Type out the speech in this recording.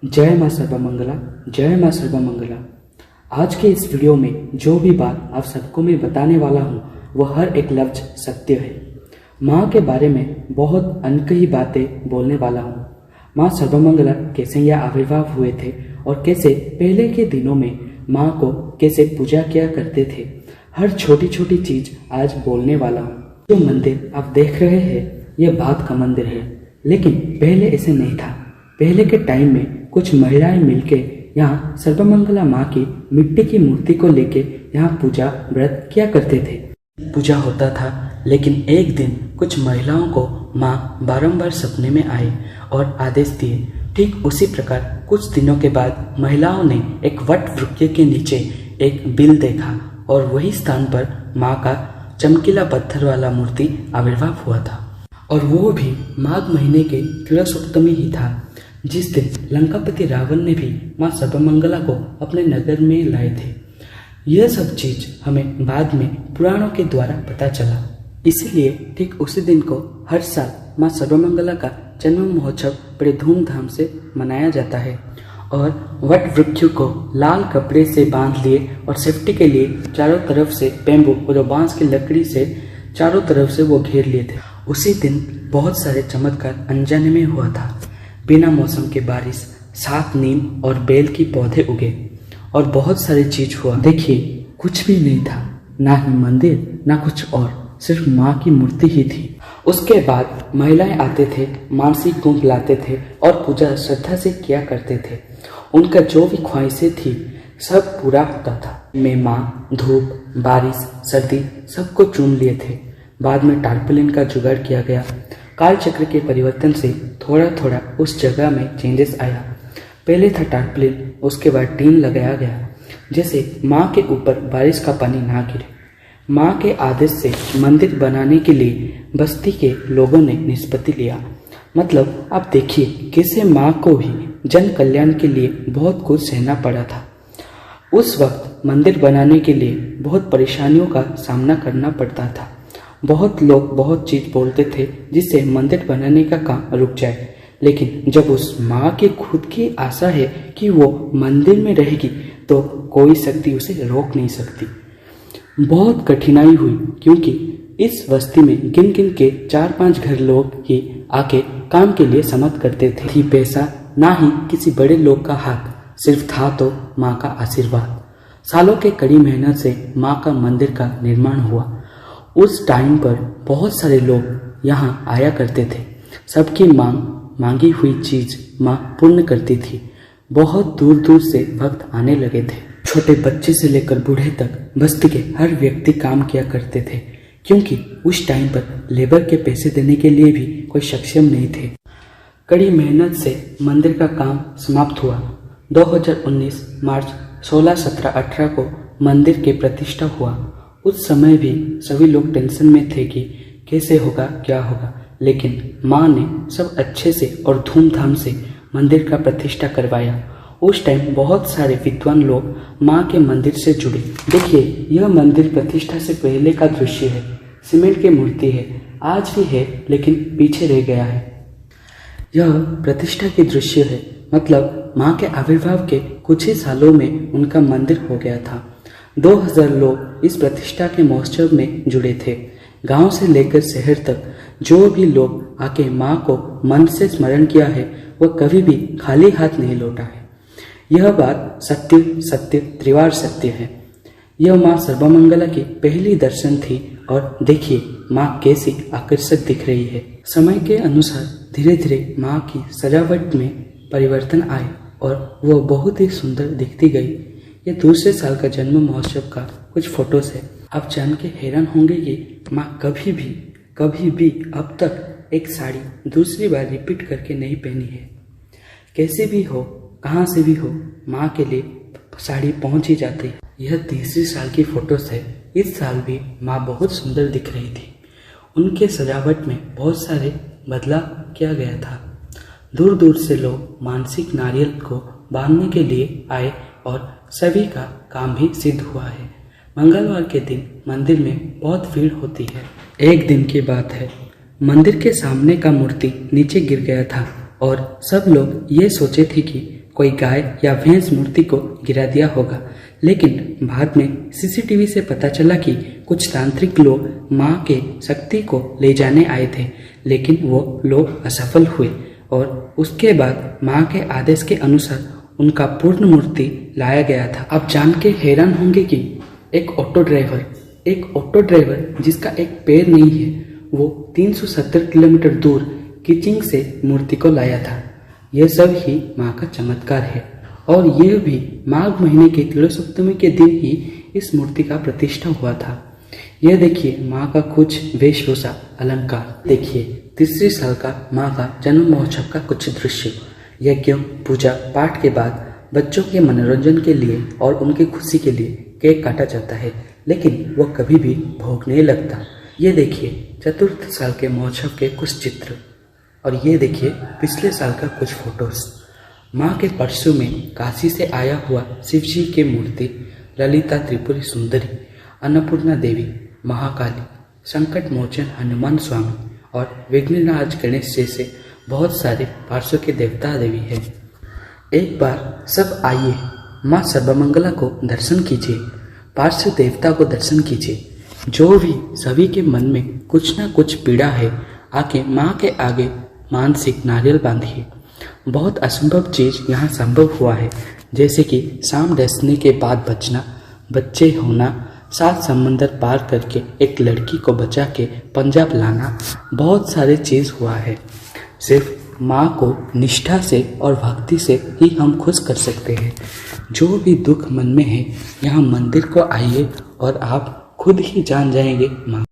जय माँ सर्वमंगला। जय माँ सर्वमंगला। आज के इस वीडियो में जो भी बात आप सबको मैं बताने वाला हूँ वह हर एक लफ्ज सत्य है। माँ के बारे में बहुत अनकही बातें बोलने वाला हूँ। माँ सर्वमंगला कैसे यह आविर्भाव हुए थे और कैसे पहले के दिनों में माँ को कैसे पूजा किया करते थे, हर छोटी छोटी चीज आज बोलने वाला हूँ। जो मंदिर आप देख रहे हैं यह बात का मंदिर है, लेकिन पहले ऐसे नहीं था। पहले के टाइम में कुछ महिलाएं मिलके यहाँ सर्वमंगला माँ की मिट्टी की मूर्ति को लेके यहाँ पूजा व्रत किया करते थे। पूजा होता था, लेकिन एक दिन कुछ महिलाओं को माँ बारंबार सपने में आई और आदेश दिए। ठीक उसी प्रकार कुछ दिनों के बाद महिलाओं ने एक वट वृक्ष के नीचे एक बिल देखा और वही स्थान पर माँ का चमकीला पत्थर वाला मूर्ति आविर्भाव हुआ था। और वो भी माघ महीने के तुलसोत्तमी ही था, जिस दिन लंकापति रावण ने भी माँ सर्वमंगला को अपने नगर में लाए थे। यह सब चीज हमें बाद में पुराणों के द्वारा पता चला। इसीलिए ठीक उसी दिन को हर साल माँ सर्वमंगला का जन्म महोत्सव बड़े धूमधाम से मनाया जाता है। और वट वृक्ष को लाल कपड़े से बांध लिए और सेफ्टी के लिए चारों तरफ से बेम्बू और बांस की लकड़ी से चारों तरफ से वो घेर लिए थे। उसी दिन बहुत सारे चमत्कार अनजाने में हुआ था। बिना मौसम के बारिश, 7 नीम और बेल की पौधे उगे और बहुत सारी चीज हुआ। देखिए, कुछ भी नहीं था, ना ही मंदिर ना कुछ और, सिर्फ माँ की मूर्ति ही थी। उसके बाद महिलाएं आते थे, मानसिक कुंभ लाते थे और पूजा श्रद्धा से किया करते थे। उनका जो भी ख्वाहिशें थी सब पूरा होता था। मेहमान, धूप, बारिश, सर्दी सबको चुन लिए थे। बाद में टारपोलिन का जुगाड़ किया गया। काल चक्र के परिवर्तन से थोड़ा थोड़ा उस जगह में चेंजेस आया। पहले था टारपोलिन, उसके बाद टीन लगाया गया, जैसे माँ के ऊपर बारिश का पानी ना गिरे। माँ के आदेश से मंदिर बनाने के लिए बस्ती के लोगों ने निष्पत्ति लिया। मतलब आप देखिए कैसे माँ को भी जन कल्याण के लिए बहुत कुछ सहना पड़ा था। उस वक्त मंदिर बनाने के लिए बहुत परेशानियों का सामना करना पड़ता था। बहुत लोग बहुत चीज बोलते थे जिससे मंदिर बनाने का काम रुक जाए, लेकिन जब उस माँ की खुद की आशा है कि वो मंदिर में रहेगी तो कोई शक्ति उसे रोक नहीं सकती। बहुत कठिनाई हुई, क्योंकि इस बस्ती में गिन गिन के 4-5 घर लोग ही आके काम के लिए समर्थ करते थे। ही पैसा ना ही किसी बड़े लोग का हाथ, सिर्फ था तो माँ का आशीर्वाद। सालों के कड़ी मेहनत से माँ का मंदिर का निर्माण हुआ। उस टाइम पर बहुत सारे लोग यहाँ आया करते थे। सबकी मांगी हुई चीज माँ पूर्ण करती थी। बहुत दूर दूर से भक्त आने लगे थे। छोटे बच्चे से लेकर बूढ़े तक बस्ती के हर व्यक्ति काम किया करते थे, क्योंकि उस टाइम पर लेबर के पैसे देने के लिए भी कोई सक्षम नहीं थे। कड़ी मेहनत से मंदिर का काम समाप्त हुआ। 2019 मार्च 16, 17, 18 को मंदिर की प्रतिष्ठा हुआ। उस समय भी सभी लोग टेंशन में थे कि कैसे होगा, क्या होगा, लेकिन माँ ने सब अच्छे से और धूमधाम से मंदिर का प्रतिष्ठा करवाया। उस टाइम बहुत सारे विद्वान लोग माँ के मंदिर से जुड़े। देखिए, यह मंदिर प्रतिष्ठा से पहले का दृश्य है। सीमेंट की मूर्ति है, आज भी है, लेकिन पीछे रह गया है। यह प्रतिष्ठा की दृश्य है, मतलब माँ के आविर्भाव के कुछ ही सालों में उनका मंदिर हो गया था। 2000 लोग इस प्रतिष्ठा के महोत्सव में जुड़े थे। गांव से लेकर शहर तक जो भी लोग आके माँ को मन से स्मरण किया है वह कभी भी खाली हाथ नहीं लौटा है। यह बात सत्य सत्य त्रिवार सत्य है। यह माँ सर्वमंगला की पहली दर्शन थी और देखिए माँ कैसी आकर्षक दिख रही है। समय के अनुसार धीरे धीरे माँ की सजावट में परिवर्तन आए और वह बहुत ही सुंदर दिखती गई। ये दूसरे साल का जन्म महोत्सव का कुछ फोटोज है। आप जान के हैरान होंगे कि माँ कभी भी अब तक एक साड़ी दूसरी बार रिपीट करके नहीं पहनी है। कैसे भी हो, कहाँ से भी हो, माँ के लिए साड़ी पहुँच ही जाती है। यह तीसरी साल की फोटोज है। इस साल भी माँ बहुत सुंदर दिख रही थी। उनके सजावट में बहुत सारे बदलाव किया गया था। दूर दूर से लोग मानसिक नारियल को बांधने के लिए आए और सभी का काम भी सिद्ध हुआ है। मंगलवार के दिन मंदिर में बहुत भीड़ होती है। एक दिन की बात है, मंदिर के सामने का मूर्ति नीचे गिर गया था और सब लोग ये सोचे थे कि कोई गाय या भैंस मूर्ति को गिरा दिया होगा, लेकिन बाद में सीसीटीवी से पता चला कि कुछ तांत्रिक लोग मां के शक्ति को ले जाने आए थे, लेकिन वो लोग असफल हुए और उसके बाद मां के आदेश के अनुसार उनका पूर्ण मूर्ति लाया गया था। आप जान के हैरान होंगे कि एक ऑटो ड्राइवर जिसका एक पैर नहीं है, वो 370 किलोमीटर दूर किचिंग से मूर्ति को लाया था। यह सब ही मां का चमत्कार है और यह भी माघ महीने के तिलोत्सवमी के दिन ही इस मूर्ति का प्रतिष्ठा हुआ था। यह देखिए मां का कुछ वेशभूषा अलंकार। देखिए तीसरी साल का मां का जन्म महोत्सव का कुछ दृश्य। यज्ञ पूजा पाठ के बाद बच्चों के मनोरंजन के लिए और उनकी खुशी के लिए केक काटा जाता है, लेकिन वह कभी भी भोग नहीं लगता। ये देखिए चतुर्थ साल के महोत्सव के कुछ चित्र और ये देखिए पिछले साल का कुछ फोटोज। माँ के परसों में काशी से आया हुआ शिव जी की मूर्ति, ललिता त्रिपुरी सुंदरी, अन्नपूर्णा देवी, महाकाली, संकट मोचन हनुमान स्वामी और विघ्नराज गणेश जैसे बहुत सारे पार्श्व के देवता देवी हैं। एक बार सब आइए माँ सर्वमंगला को दर्शन कीजिए, पार्श्व देवता को दर्शन कीजिए। जो भी सभी के मन में कुछ ना कुछ पीड़ा है, आके माँ के आगे मानसिक नारियल बांधिए। बहुत असंभव चीज यहाँ संभव हुआ है, जैसे कि शाम ढलने के बाद बचना, बच्चे होना, 7 समंदर पार करके एक लड़की को बचा के पंजाब लाना, बहुत सारे चीज हुआ है। सिर्फ माँ को निष्ठा से और भक्ति से ही हम खुश कर सकते हैं। जो भी दुख मन में है, यहाँ मंदिर को आइए और आप खुद ही जान जाएंगे माँ